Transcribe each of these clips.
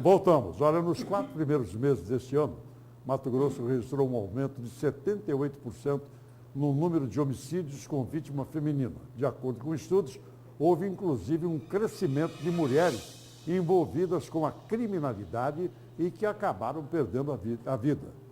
Voltamos. Olha, nos 4 primeiros meses deste ano, Mato Grosso registrou um aumento de 78% no número de homicídios com vítima feminina. De acordo com estudos, houve inclusive um crescimento de mulheres envolvidas com a criminalidade e que acabaram perdendo a vida.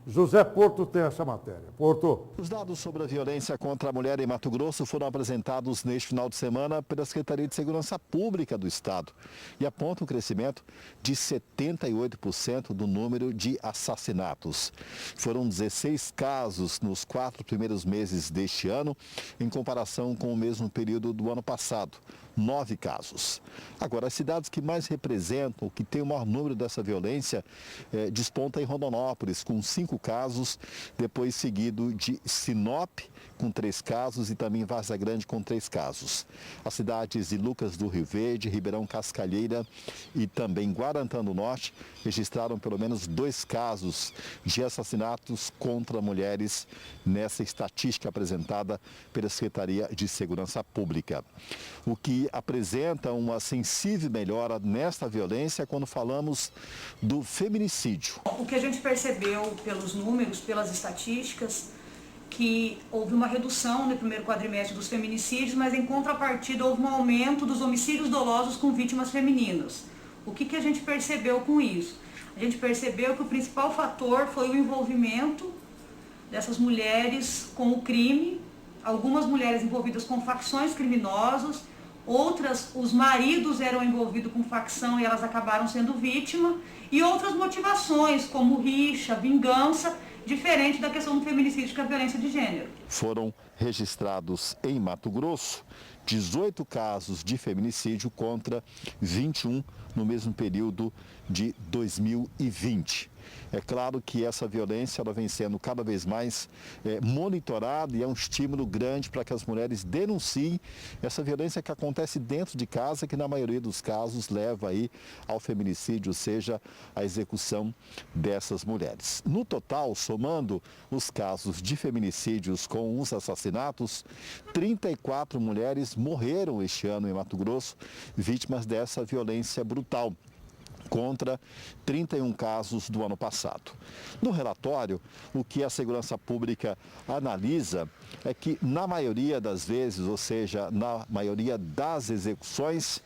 José Porto tem essa matéria. Porto. Os dados sobre a violência contra a mulher em Mato Grosso foram apresentados neste final de semana pela Secretaria de Segurança Pública do Estado e apontam um crescimento de 78% do número de assassinatos. Foram 16 casos nos 4 primeiros meses deste ano, em comparação com o mesmo período do ano passado. 9 casos. Agora, as cidades que mais representam, que têm o maior número dessa violência, desponta em Rondonópolis, com 5 casos, depois seguido de Sinop, com 3 casos, e também Várzea Grande, com 3 casos. As cidades de Lucas do Rio Verde, Ribeirão Cascalheira e também Guarantã do Norte registraram pelo menos 2 casos de assassinatos contra mulheres nessa estatística apresentada pela Secretaria de Segurança Pública. O que apresenta uma sensível melhora nesta violência quando falamos do feminicídio. O que a gente percebeu pelos números, pelas estatísticas, que houve uma redução no primeiro quadrimestre dos feminicídios, mas em contrapartida houve um aumento dos homicídios dolosos com vítimas femininas. O que a gente percebeu com isso? A gente percebeu que o principal fator foi o envolvimento dessas mulheres com o crime, algumas mulheres envolvidas com facções criminosas, outras, os maridos eram envolvidos com facção e elas acabaram sendo vítima, e outras motivações, como rixa, vingança, diferente da questão do feminicídio, que é a violência de gênero. Foram registrados em Mato Grosso 18 casos de feminicídio contra 21 no mesmo período de 2020. É claro que essa violência ela vem sendo cada vez mais monitorada e é um estímulo grande para que as mulheres denunciem essa violência que acontece dentro de casa, que na maioria dos casos leva aí ao feminicídio, ou seja, à execução dessas mulheres. No total, somando os casos de feminicídios com os assassinatos, 34 mulheres morreram este ano em Mato Grosso, vítimas dessa violência brutal, contra 31 casos do ano passado. No relatório, o que a Segurança Pública analisa é que, na maioria das vezes, ou seja, na maioria das execuções,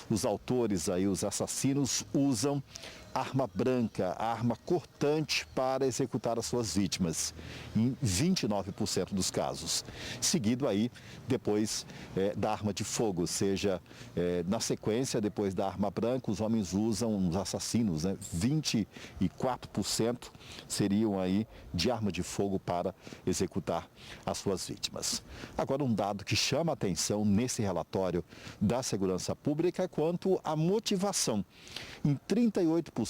os autores, aí, os assassinos, usam arma branca, arma cortante para executar as suas vítimas, em 29% dos casos. Seguido aí, depois da arma de fogo, ou seja, na sequência, depois da arma branca, os homens usam, os assassinos, 24% seriam aí de arma de fogo para executar as suas vítimas. Agora, um dado que chama a atenção nesse relatório da Segurança Pública é quanto à motivação. Em 38%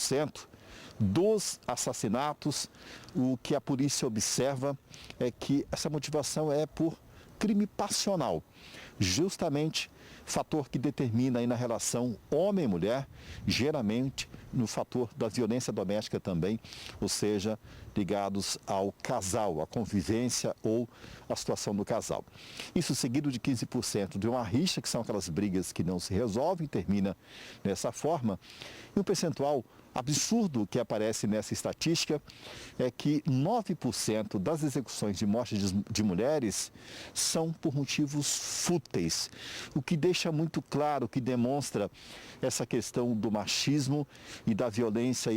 dos assassinatos, o que a polícia observa é que essa motivação é por crime passional, justamente fator que determina aí na relação homem e mulher, geralmente no fator da violência doméstica também, ou seja, ligados ao casal, à convivência ou à situação do casal. Isso seguido de 15% de uma rixa, que são aquelas brigas que não se resolvem, termina dessa forma, e um percentual absurdo que aparece nessa estatística é que 9% das execuções de morte de mulheres são por motivos fúteis, o que deixa muito claro, que demonstra essa questão do machismo e da violência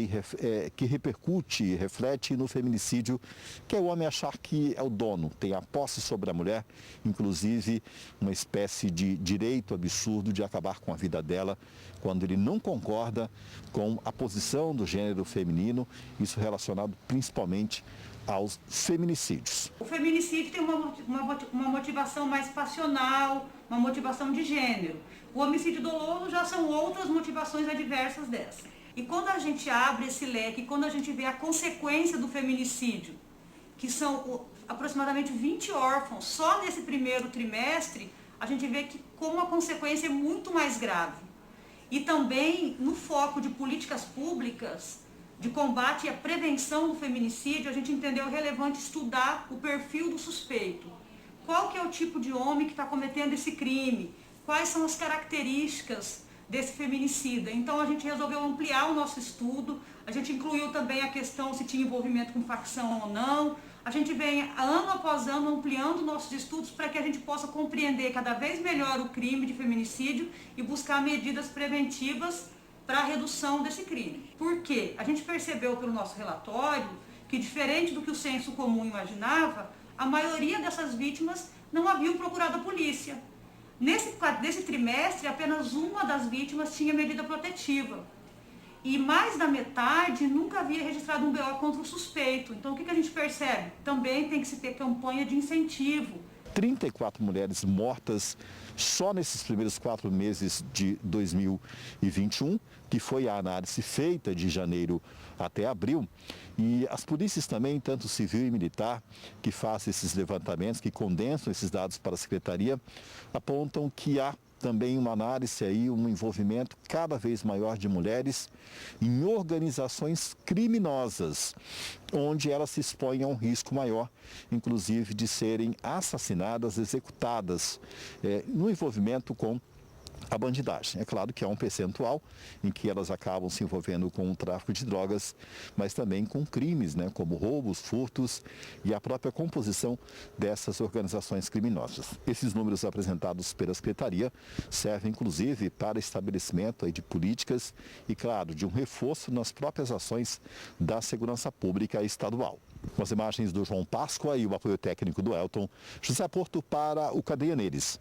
que repercute e reflete no feminicídio, que é o homem achar que é o dono, tem a posse sobre a mulher, inclusive uma espécie de direito absurdo de acabar com a vida dela quando ele não concorda com a posição do gênero feminino, isso relacionado principalmente aos feminicídios. O feminicídio tem uma motivação mais passional, uma motivação de gênero. O homicídio doloso já são outras motivações adversas dessa. E quando a gente abre esse leque, quando a gente vê a consequência do feminicídio, que são aproximadamente 20 órfãos só nesse primeiro trimestre, a gente vê que como a consequência é muito mais grave. E também no foco de políticas públicas de combate e a prevenção do feminicídio, a gente entendeu relevante estudar o perfil do suspeito. Qual que é o tipo de homem que está cometendo esse crime? Quais são as características desse feminicida. Então a gente resolveu ampliar o nosso estudo, a gente incluiu também a questão se tinha envolvimento com facção ou não. A gente vem ano após ano ampliando nossos estudos para que a gente possa compreender cada vez melhor o crime de feminicídio e buscar medidas preventivas para a redução desse crime. Por quê? A gente percebeu pelo nosso relatório que, diferente do que o senso comum imaginava, a maioria dessas vítimas não haviam procurado a polícia. Nesse trimestre, apenas uma das vítimas tinha medida protetiva. E mais da metade nunca havia registrado um BO contra o suspeito. Então, o que a gente percebe? Também tem que se ter campanha de incentivo. 34 mulheres mortas só nesses primeiros 4 meses de 2021, que foi a análise feita de janeiro até abril. E as polícias também, tanto civil e militar, que fazem esses levantamentos, que condensam esses dados para a Secretaria, apontam que há também uma análise aí, um envolvimento cada vez maior de mulheres em organizações criminosas, onde elas se expõem a um risco maior, inclusive de serem assassinadas, executadas, no envolvimento com a bandidagem. É claro que há um percentual em que elas acabam se envolvendo com o tráfico de drogas, mas também com crimes, como roubos, furtos e a própria composição dessas organizações criminosas. Esses números apresentados pela Secretaria servem, inclusive, para estabelecimento de políticas e, claro, de um reforço nas próprias ações da segurança pública estadual. Com as imagens do João Páscoa e o apoio técnico do Elton, José Porto para o Cadeia Neles.